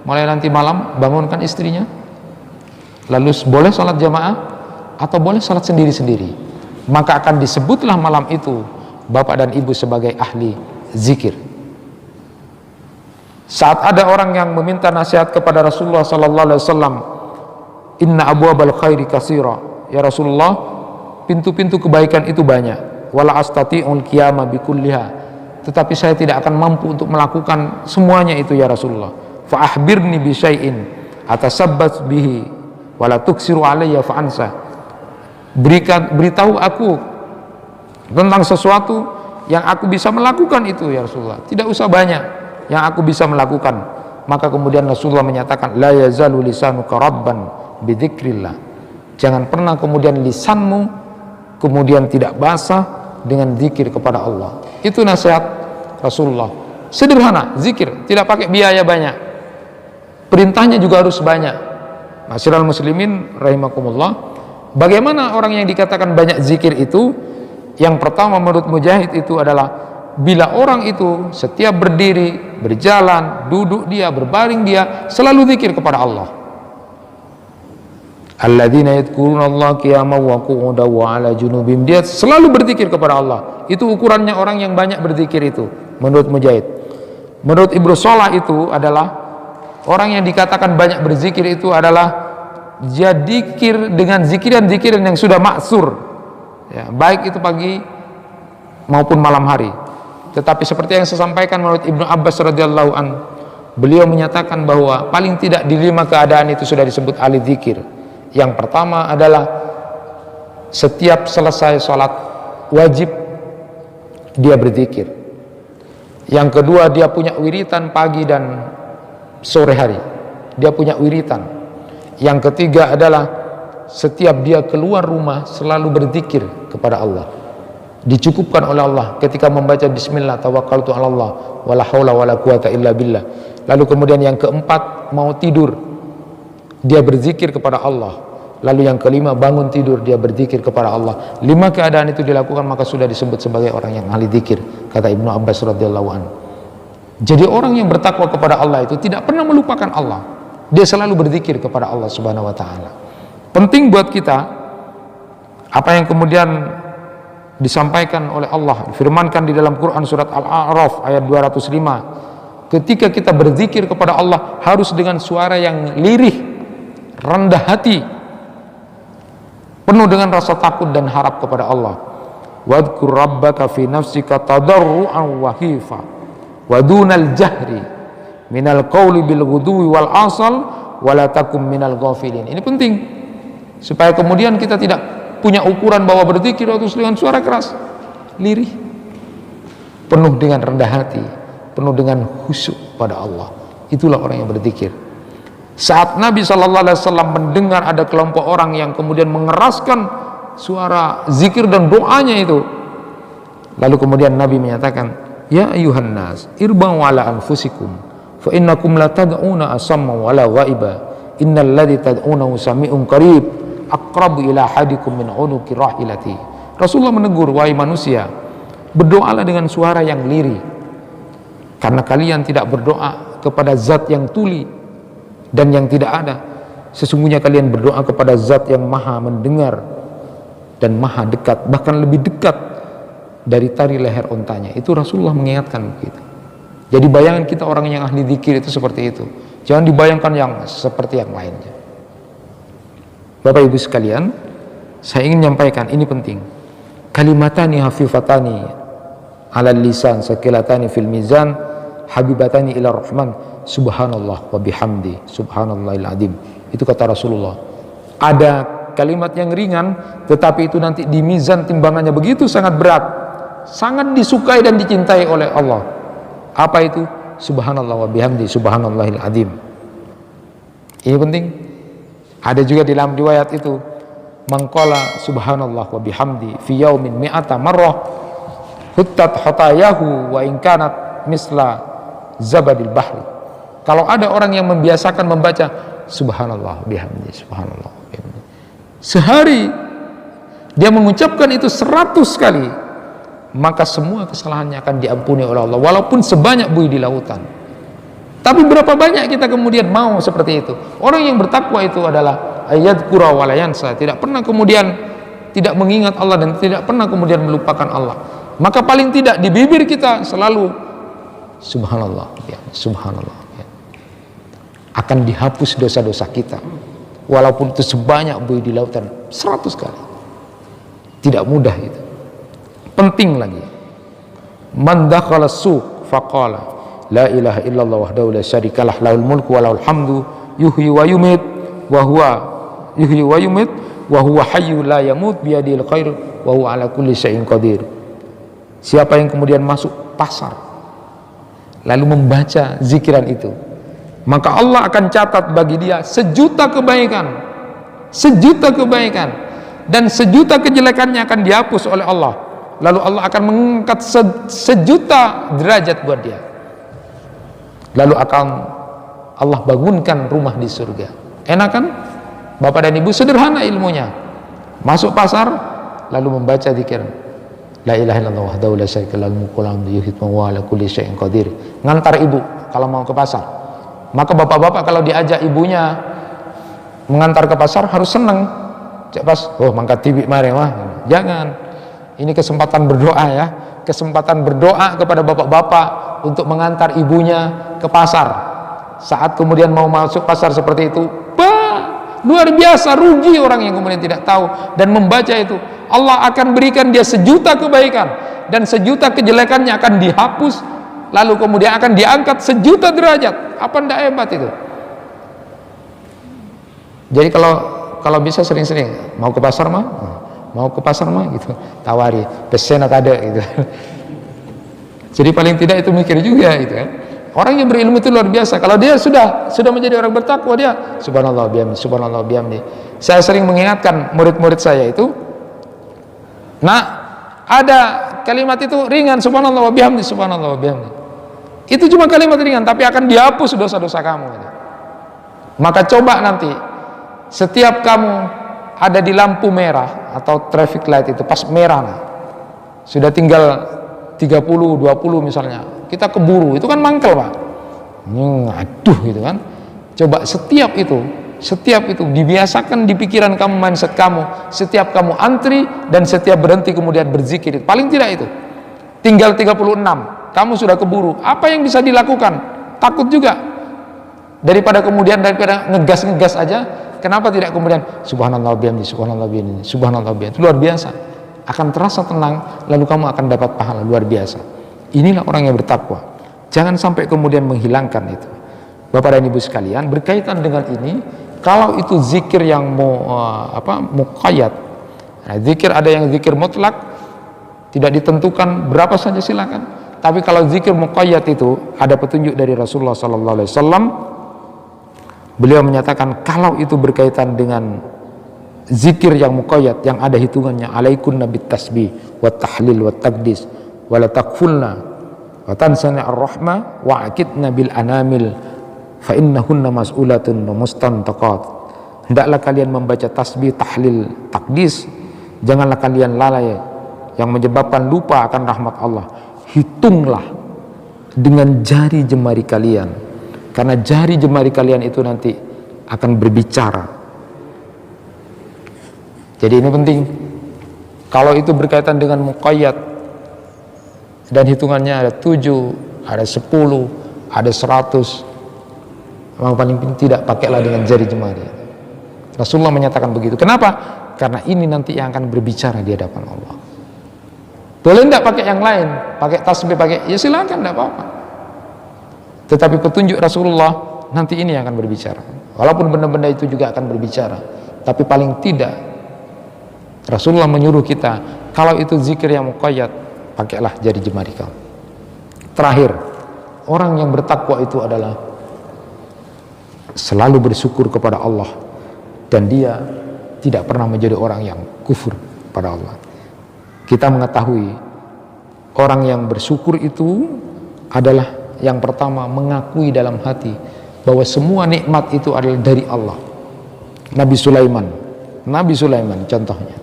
mulai nanti malam bangunkan istrinya, lalu boleh sholat jamaah atau boleh sholat sendiri-sendiri, maka akan disebutlah malam itu bapak dan ibu sebagai ahli zikir. Saat ada orang yang meminta nasihat kepada Rasulullah sallallahu alaihi wasallam, inna abwabal khairi katsira, ya Rasulullah, pintu-pintu kebaikan itu banyak, wala astati'ul qiyama bikulliha, tetapi saya tidak akan mampu untuk melakukan semuanya itu ya Rasulullah. Fa akhbirni bi syai'in atasabbat bihi wala tuksiru alayya fa ansa. Beritahu aku tentang sesuatu yang aku bisa melakukan itu ya Rasulullah. Tidak usah banyak yang aku bisa melakukan. Maka kemudian Rasulullah menyatakan, la yazalu lisanuka rabban bidzikrillah. Jangan pernah kemudian lisanmu kemudian tidak basah dengan zikir kepada Allah. Itu nasihat Rasulullah. Sederhana, zikir, tidak pakai biaya banyak. Perintahnya juga harus banyak. Masyiral muslimin rahimakumullah. Bagaimana orang yang dikatakan banyak zikir itu? Yang pertama menurut Mujahid itu adalah bila orang itu setiap berdiri, berjalan, duduk dia, berbaring dia, selalu zikir kepada Allah. Alladzina yadhkuruna Allah qiyaman wa qu'udan wa 'ala junubihim. Dia selalu berzikir kepada Allah. Itu ukurannya orang yang banyak berzikir itu menurut Mujahid. Menurut Ibnu Shalah itu adalah orang yang dikatakan banyak berzikir itu adalah dia zikir dengan zikiran-zikiran yang sudah maksur, ya, baik itu pagi maupun malam hari. Tetapi seperti yang saya sampaikan menurut Ibnu Abbas radhiyallahu an, beliau menyatakan bahwa paling tidak di 5 keadaan itu sudah disebut ahli zikir. Yang pertama adalah setiap selesai sholat wajib dia berzikir. Yang kedua, dia punya wiritan pagi dan sore hari, dia punya wiritan. Yang ketiga adalah setiap dia keluar rumah selalu berzikir kepada Allah, dicukupkan oleh Allah ketika membaca bismillah tawakkaltu 'ala Allah wala haula wala quwata illa billah. Lalu kemudian yang keempat, mau tidur dia berzikir kepada Allah. Lalu yang kelima, bangun tidur dia berzikir kepada Allah. 5 keadaan itu dilakukan maka sudah disebut sebagai orang yang ahli zikir, kata Ibnu Abbas radhiyallahu anhu. Jadi orang yang bertakwa kepada Allah itu tidak pernah melupakan Allah. Dia selalu berzikir kepada Allah Subhanahu wa taala. Penting buat kita apa yang kemudian disampaikan oleh Allah, difirmankan di dalam Quran surat Al-A'raf ayat 205. Ketika kita berzikir kepada Allah harus dengan suara yang lirih, rendah hati, penuh dengan rasa takut dan harap kepada Allah. Wadhkur rabbaka fi nafsika tadarruan wa khifa wa dunal jahri minal qawli bil ghudwi wal asal wa la takum minal ghafilin. Ini penting supaya kemudian kita tidak punya ukuran bahwa berzikir harus dengan suara keras, lirih, penuh dengan rendah hati, penuh dengan khusyuk pada Allah. Itulah orang yang berzikir. Saat Nabi SAW mendengar ada kelompok orang yang kemudian mengeraskan suara zikir dan doanya itu, lalu kemudian Nabi menyatakan, ya ayuhan nas irba'u ala anfusikum fa innakum la tad'una asamma wala ghaiba innal ladzi tad'unahu sami'un qarib aqrabu ila hadikum min unuqi rahilati. Rasulullah menegur, wahai manusia, berdoalah dengan suara yang lirih, karena kalian tidak berdoa kepada zat yang tuli dan yang tidak ada. Sesungguhnya kalian berdoa kepada zat yang maha mendengar dan maha dekat, bahkan lebih dekat dari tari leher ontanya. Itu Rasulullah mengingatkan begitu. Jadi bayangan kita orang yang ahli zikir itu seperti itu. Jangan dibayangkan yang seperti yang lainnya. Bapak Ibu sekalian, saya ingin menyampaikan ini penting. Kalimatani hafifatani ala lisan sakilatani fil mizan habibatani ila rahman subhanallah wa bihamdi subhanallahil azim. Itu kata Rasulullah. Ada kalimat yang ringan tetapi itu nanti di mizan timbangannya begitu sangat berat, sangat disukai dan dicintai oleh Allah. Apa itu? Subhanallah wa bihamdi subhanallahil azim. Ini penting. Ada juga di dalam riwayat itu, mangqala subhanallah wa bihamdi fi yaumin mi'ata marrah huttat khatayahu wa in kanat misla zabadil bahri. Kalau ada orang yang membiasakan membaca subhanallah bihamdi subhanallah bihamdi, sehari dia mengucapkan itu 100 kali, maka semua kesalahannya akan diampuni oleh Allah walaupun sebanyak buih di lautan. Tapi berapa banyak kita kemudian mau seperti itu? Orang yang bertakwa itu adalah ayadzkura wa la yansa, tidak pernah kemudian tidak mengingat Allah dan tidak pernah kemudian melupakan Allah. Maka paling tidak di bibir kita selalu subhanallah ya, subhanallah ya. Akan dihapus dosa-dosa kita walaupun itu sebanyak buih di lautan 100 kali. Tidak mudah itu. Penting lagi, man dakhala suq faqala la ilaha illallah wahdahu la syarikalah lahul mulku wa lahul hamdu yuhyi wa yumit wa huwa yuhyi wa yumit wa huwa hayyu la yamut biyadil khair wa huwa ala kulli syai'in qadir. Siapa yang kemudian masuk pasar lalu membaca zikiran itu, maka Allah akan catat bagi dia 1.000.000 kebaikan sejuta kebaikan, dan sejuta kejelekannya akan dihapus oleh Allah. Lalu Allah akan mengangkat sejuta derajat buat dia. Lalu akan Allah bangunkan rumah di surga. Enak kan? Bapak dan Ibu, sederhana ilmunya. Masuk pasar lalu membaca zikir la ilaha illallah wahdahu la syarika lahu mulkul hamdu yuhyi wa ala kulli syai'in qadir. Ngantar ibu kalau mau ke pasar. Maka bapak-bapak kalau diajak ibunya mengantar ke pasar harus senang. Cek pas, oh mangkat tibik mari mah. Jangan. Ini kesempatan berdoa ya. Kesempatan berdoa kepada bapak-bapak untuk mengantar ibunya ke pasar. Saat kemudian mau masuk pasar seperti itu, luar biasa rugi orang yang kemudian tidak tahu dan membaca itu. Allah akan berikan dia sejuta kebaikan dan sejuta kejelekannya akan dihapus, lalu kemudian akan diangkat sejuta derajat. Apa ndak hebat itu? Jadi kalau bisa sering-sering mau ke pasar mah gitu, tawari pesen atau ada gitu. Jadi paling tidak itu mikir juga gitu kan. Orang yang berilmu itu luar biasa. Kalau dia sudah menjadi orang bertakwa, dia subhanallah bihamdi. Saya sering mengingatkan murid-murid saya itu, nah ada kalimat itu ringan, subhanallah bihamdi. Itu cuma kalimat ringan, tapi akan dihapus dosa-dosa kamu gitu. Maka coba nanti setiap kamu ada di lampu merah atau traffic light itu pas merah, nah, sudah tinggal 30-20 misalnya, kita keburu, itu kan mangkel Pak. Aduh gitu kan. Coba setiap itu dibiasakan di pikiran kamu, mindset kamu. Setiap kamu antri dan setiap berhenti kemudian berzikir, paling tidak itu tinggal 36, kamu sudah keburu. Apa yang bisa dilakukan? Takut juga. Daripada ngegas aja, kenapa tidak kemudian subhanallah bihamdi, itu luar biasa. Akan terasa tenang, lalu kamu akan dapat pahala luar biasa. Inilah orang yang bertakwa. Jangan sampai kemudian menghilangkan itu. Bapak dan Ibu sekalian, berkaitan dengan ini, kalau itu zikir yang muqayyad. Nah, zikir ada yang zikir mutlak, tidak ditentukan berapa saja silakan. Tapi kalau zikir muqayyad itu ada petunjuk dari Rasulullah sallallahu alaihi wasallam. Beliau menyatakan kalau itu berkaitan dengan zikir yang muqayyad, yang ada hitungannya, alaikunna bit tasbih wa tahlil wa taqdis wa la takfulna wa tansana ar-rahmah wa akidna bil anamil fa innahunna mas'ulatun wa mustantaqat. Hendaklah kalian membaca tasbih, tahlil, takdis, janganlah kalian lalai yang menyebabkan lupa akan rahmat Allah. Hitunglah dengan jari jemari kalian, karena jari jemari kalian itu nanti akan berbicara. Jadi ini penting. Kalau itu berkaitan dengan muqayyad dan hitungannya ada 7, ada 10, ada 100, memang paling tidak pakailah dengan jari jemari. Rasulullah menyatakan begitu. Kenapa? Karena ini nanti yang akan berbicara di hadapan Allah. Boleh tidak pakai yang lain? Pakai tasbih, pakai, ya silakan, tidak apa-apa. Tetapi petunjuk Rasulullah nanti ini yang akan berbicara. Walaupun benda-benda itu juga akan berbicara, tapi paling tidak Rasulullah menyuruh kita, kalau itu zikir yang muqayyad, pakailah jari jemari kamu. Terakhir, orang yang bertakwa itu adalah selalu bersyukur kepada Allah, dan dia tidak pernah menjadi orang yang kufur pada Allah. Kita mengetahui orang yang bersyukur itu adalah yang pertama mengakui dalam hati bahwa semua nikmat itu adalah dari Allah. Nabi Sulaiman contohnya,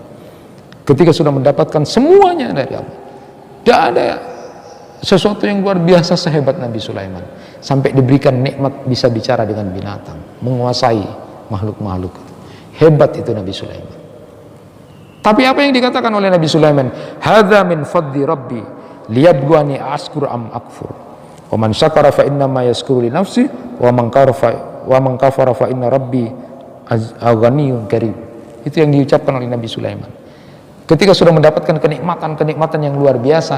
ketika sudah mendapatkan semuanya dari Allah, tidak ada sesuatu yang luar biasa sehebat Nabi Sulaiman, sampai diberikan nikmat bisa bicara dengan binatang, menguasai makhluk-makhluk. Hebat itu Nabi Sulaiman. Tapi apa yang dikatakan oleh Nabi Sulaiman? Hadza min fadli rabbi liyabluwani ashkur am akfur. Wa man syakara fa inna ma yashkuru li nafsi wa man kafara fa inna rabbi aghaniyun karim. Itu yang diucapkan oleh Nabi Sulaiman. Ketika sudah mendapatkan kenikmatan yang luar biasa,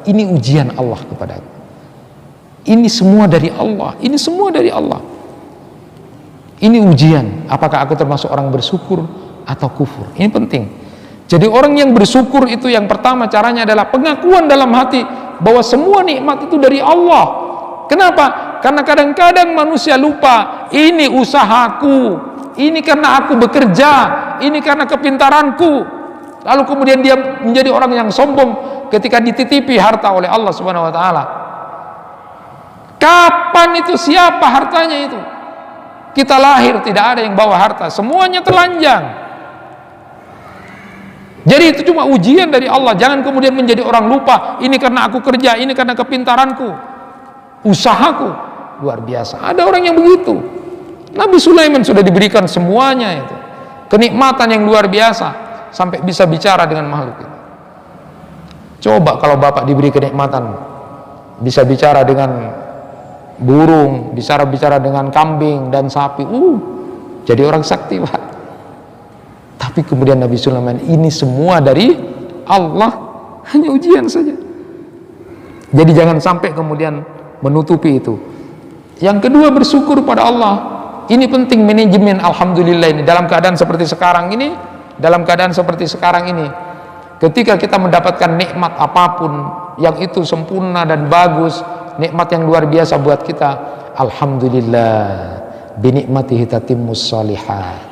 ini ujian Allah kepada aku. Ini semua dari Allah, ini semua dari Allah. Ini ujian, apakah aku termasuk orang bersyukur atau kufur? Ini penting. Jadi orang yang bersyukur itu yang pertama caranya adalah pengakuan dalam hati bahwa semua nikmat itu dari Allah. Kenapa? Karena kadang-kadang manusia lupa, ini usahaku, ini karena aku bekerja, ini karena kepintaranku. Lalu kemudian dia menjadi orang yang sombong ketika dititipi harta oleh Allah Subhanahu wa taala. Kapan itu, siapa hartanya itu? Kita lahir tidak ada yang bawa harta, semuanya telanjang. Jadi itu cuma ujian dari Allah. Jangan kemudian menjadi orang lupa, ini karena aku kerja, ini karena kepintaranku, usahaku. Luar biasa, ada orang yang begitu. Nabi Sulaiman sudah diberikan semuanya itu, kenikmatan yang luar biasa, sampai bisa bicara dengan makhluk itu. Coba kalau Bapak diberi kenikmatan, bisa bicara dengan burung, bicara dengan kambing dan sapi, jadi orang sakti, Pak. Tapi kemudian Nabi Sulaiman, ini semua dari Allah, hanya ujian saja. Jadi jangan sampai kemudian menutupi itu. Yang kedua, bersyukur pada Allah. Ini penting, manajemen alhamdulillah ini dalam keadaan seperti sekarang ini. Ketika kita mendapatkan nikmat apapun yang itu sempurna dan bagus, nikmat yang luar biasa buat kita, alhamdulillah, binikmatihi tatimmus shalihat.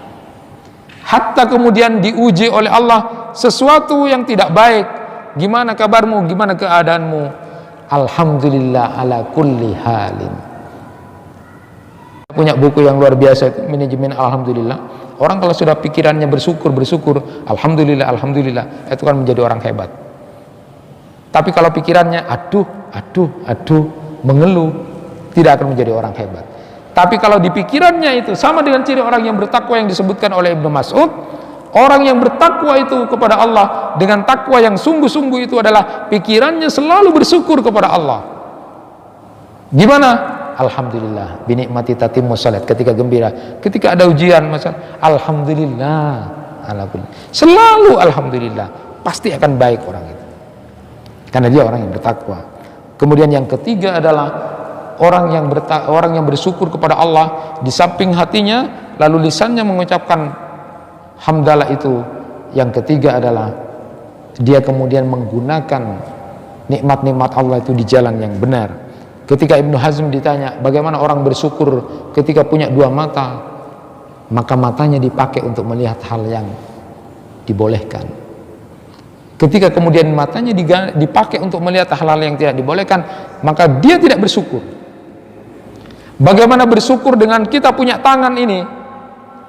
Hatta kemudian diuji oleh Allah sesuatu yang tidak baik, gimana kabarmu, gimana keadaanmu, alhamdulillah ala kulli halin. Punya buku yang luar biasa itu, manajemen alhamdulillah. Orang kalau sudah pikirannya bersyukur, alhamdulillah, itu kan menjadi orang hebat. Tapi kalau pikirannya aduh, mengeluh, tidak akan menjadi orang hebat. Tapi kalau di pikirannya itu sama dengan ciri orang yang bertakwa yang disebutkan oleh Ibnu Mas'ud, orang yang bertakwa itu kepada Allah dengan takwa yang sungguh-sungguh itu adalah pikirannya selalu bersyukur kepada Allah. Gimana? Alhamdulillah, binikmati tatimmus shalat. Ketika gembira, ketika ada ujian, alhamdulillah, selalu alhamdulillah, pasti akan baik orang itu, karena dia orang yang bertakwa. Kemudian yang ketiga adalah orang yang bersyukur kepada Allah di samping hatinya, lalu lisannya mengucapkan hamdalah itu. Yang ketiga adalah dia kemudian menggunakan nikmat-nikmat Allah itu di jalan yang benar. Ketika Ibnu Hazm ditanya bagaimana orang bersyukur ketika punya dua mata, maka matanya dipakai untuk melihat hal yang dibolehkan. Ketika kemudian matanya dipakai untuk melihat hal-hal yang tidak dibolehkan, maka dia tidak bersyukur. Bagaimana bersyukur dengan kita punya tangan ini?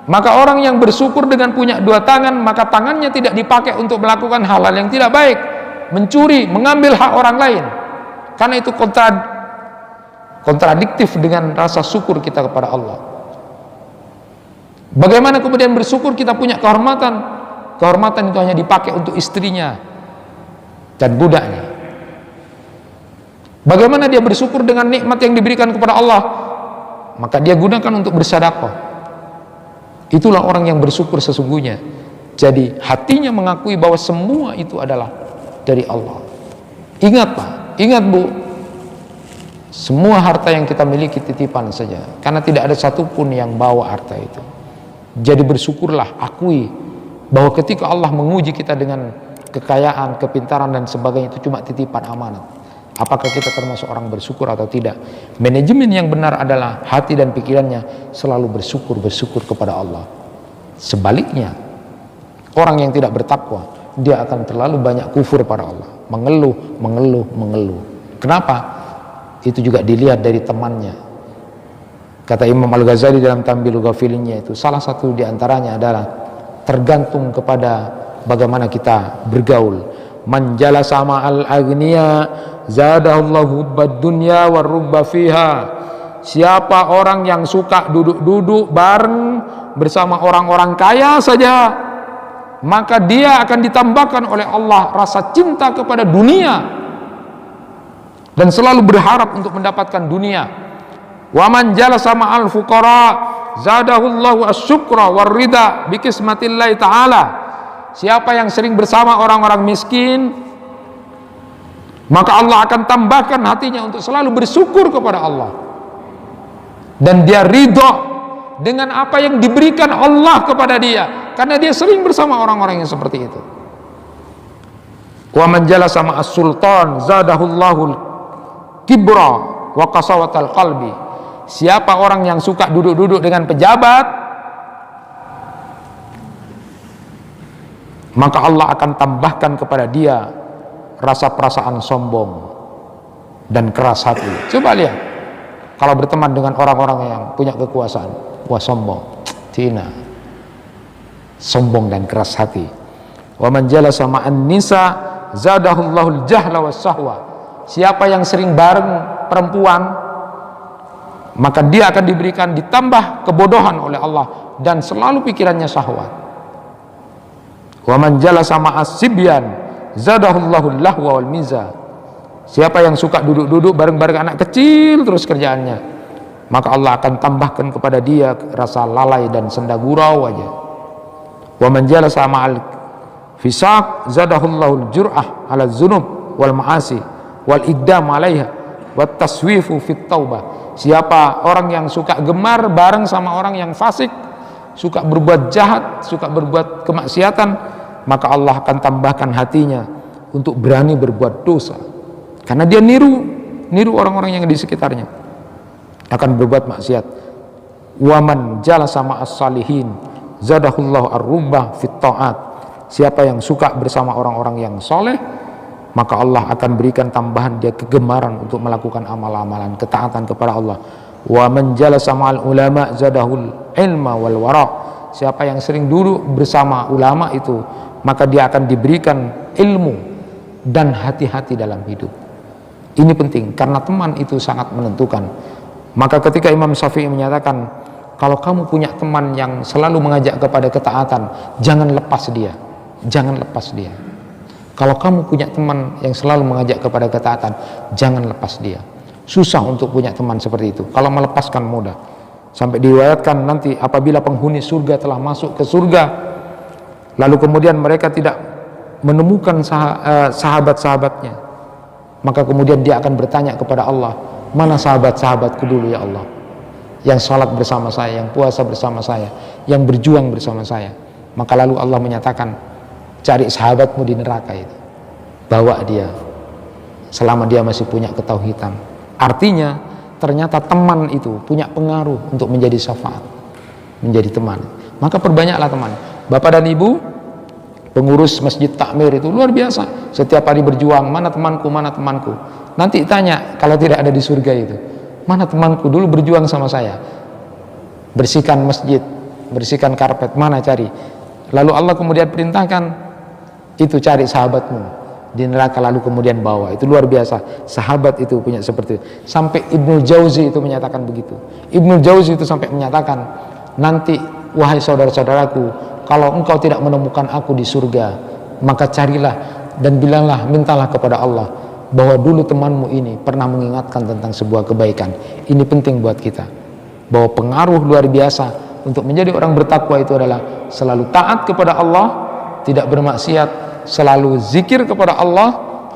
Maka orang yang bersyukur dengan punya dua tangan, maka tangannya tidak dipakai untuk melakukan hal-hal yang tidak baik, mencuri, mengambil hak orang lain. Karena itu kontradiktif dengan rasa syukur kita kepada Allah. Bagaimana kemudian bersyukur kita punya kehormatan? Kehormatan itu hanya dipakai untuk istrinya dan budaknya. Bagaimana dia bersyukur dengan nikmat yang diberikan kepada Allah? Maka dia gunakan untuk bersedekah. Itulah orang yang bersyukur sesungguhnya. Jadi hatinya mengakui bahwa semua itu adalah dari Allah. Ingat Pak, ingat Bu, semua harta yang kita miliki titipan saja, karena tidak ada satupun yang bawa harta itu. Jadi bersyukurlah, akui bahwa ketika Allah menguji kita dengan kekayaan, kepintaran dan sebagainya, itu cuma titipan amanat. Apakah kita termasuk orang bersyukur atau tidak? Manajemen yang benar adalah hati dan pikirannya selalu bersyukur kepada Allah. Sebaliknya, orang yang tidak bertakwa, dia akan terlalu banyak kufur pada Allah, mengeluh. Kenapa? Itu juga dilihat dari temannya. Kata Imam Al-Ghazali dalam Tambilul Ghafilnya itu, salah satu diantaranya adalah tergantung kepada bagaimana kita bergaul. Man jalasa ma'al agniya zadahullahu hubbad dunya warubba fiha. Siapa orang yang suka duduk-duduk bareng bersama orang-orang kaya saja, maka dia akan ditambahkan oleh Allah rasa cinta kepada dunia dan selalu berharap untuk mendapatkan dunia. Wa man jalasa ma'al fuqara zadahullahu asyukra warida bikismatillahi ta'ala. Siapa yang sering bersama orang-orang miskin, maka Allah akan tambahkan hatinya untuk selalu bersyukur kepada Allah, dan dia ridho dengan apa yang diberikan Allah kepada dia, karena dia sering bersama orang-orang yang seperti itu. Wa man jalasa ma'as sultan zadahullahu kibra wa qasawatal qalbi. Siapa orang yang suka duduk-duduk dengan pejabat, maka Allah akan tambahkan kepada dia rasa perasaan sombong dan keras hati. Coba lihat, kalau berteman dengan orang-orang yang punya kekuasaan, wah sombong, Cina, sombong dan keras hati. Wa man jalasa ma'an nisa zadahullahu al-jahla was-sahwa. Siapa yang sering bareng perempuan, maka dia akan diberikan ditambah kebodohan oleh Allah dan selalu pikirannya syahwat. Wa man jalasa ma'as sibyan zadahullahu al-lahwa wal miza. Siapa yang suka duduk-duduk bareng-bareng anak kecil terus kerjaannya, maka Allah akan tambahkan kepada dia rasa lalai dan senda gurau aja. Wa man jalasa ma'al fisaq zadahullahu al-jur'ah 'ala dzunub wal ma'asi wal iqdam 'alaiha wat taswifu fit taubah. Siapa orang yang suka gemar bareng sama orang yang fasik, suka berbuat jahat, suka berbuat kemaksiatan, maka Allah akan tambahkan hatinya untuk berani berbuat dosa, karena dia niru orang-orang yang di sekitarnya akan berbuat maksiat. Waman jalasa ma'as salihin zadahullahu ar-rubbah fit ta'at. Siapa yang suka bersama orang-orang yang soleh, maka Allah akan berikan tambahan dia kegemaran untuk melakukan amal-amalan ketaatan kepada Allah. Wa man jalasa ma'al ulama zadahul ilma wal wara. Siapa yang sering duduk bersama ulama itu, maka dia akan diberikan ilmu dan hati-hati dalam hidup. Ini penting karena teman itu sangat menentukan. Maka ketika Imam Syafi'i menyatakan, kalau kamu punya teman yang selalu mengajak kepada ketaatan, jangan lepas dia. Jangan lepas dia. Kalau kamu punya teman yang selalu mengajak kepada ketaatan, jangan lepas dia. Susah untuk punya teman seperti itu. Kalau melepaskan mudah. Sampai diriwayatkan nanti apabila penghuni surga telah masuk ke surga, lalu kemudian mereka tidak menemukan sahabat-sahabatnya, maka kemudian dia akan bertanya kepada Allah, mana sahabat-sahabatku dulu ya Allah, yang salat bersama saya, yang puasa bersama saya, yang berjuang bersama saya. Maka lalu Allah menyatakan, cari sahabatmu di neraka itu, bawa dia selama dia masih punya ketauhidan. Artinya ternyata teman itu punya pengaruh untuk menjadi syafaat, menjadi teman. Maka perbanyaklah teman. Bapak dan ibu pengurus masjid takmir itu luar biasa, setiap hari berjuang, mana temanku, mana temanku. Nanti tanya kalau tidak ada di surga itu, mana temanku dulu berjuang sama saya, bersihkan masjid, bersihkan karpet, mana cari. Lalu Allah kemudian perintahkan, itu cari sahabatmu di neraka, lalu kemudian bawa. Itu luar biasa, sahabat itu punya seperti itu. Sampai Ibnu Jauzi itu menyatakan begitu. Ibnu Jauzi itu sampai menyatakan, nanti wahai saudara-saudaraku, kalau engkau tidak menemukan aku di surga, maka carilah dan bilanglah, mintalah kepada Allah bahwa dulu temanmu ini pernah mengingatkan tentang sebuah kebaikan. Ini penting buat kita, bahwa pengaruh luar biasa untuk menjadi orang bertakwa itu adalah selalu taat kepada Allah, tidak bermaksiat, selalu zikir kepada Allah,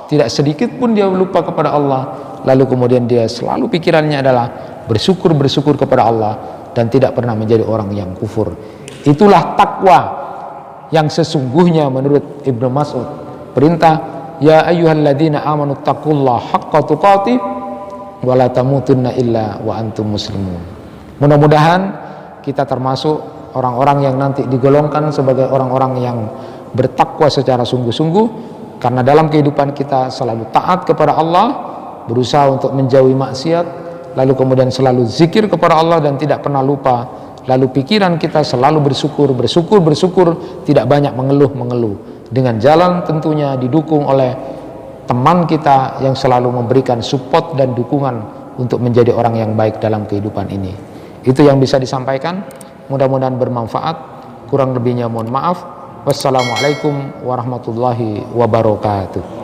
tidak sedikit pun dia lupa kepada Allah, lalu kemudian dia selalu pikirannya adalah bersyukur kepada Allah dan tidak pernah menjadi orang yang kufur. Itulah takwa yang sesungguhnya menurut Ibnu Mas'ud. Perintah, ya ayyuhalladzina amanu taqullaha haqqa tuqatih wa la tamutunna illa wa antum muslimun. Mudah-mudahan kita termasuk orang-orang yang nanti digolongkan sebagai orang-orang yang bertakwa secara sungguh-sungguh, karena dalam kehidupan kita selalu taat kepada Allah, berusaha untuk menjauhi maksiat, lalu kemudian selalu zikir kepada Allah dan tidak pernah lupa, lalu pikiran kita selalu bersyukur, tidak banyak mengeluh, dengan jalan tentunya didukung oleh teman kita yang selalu memberikan support dan dukungan untuk menjadi orang yang baik dalam kehidupan ini. Itu yang bisa disampaikan, mudah-mudahan bermanfaat, kurang lebihnya mohon maaf. Wassalamualaikum warahmatullahi wabarakatuh.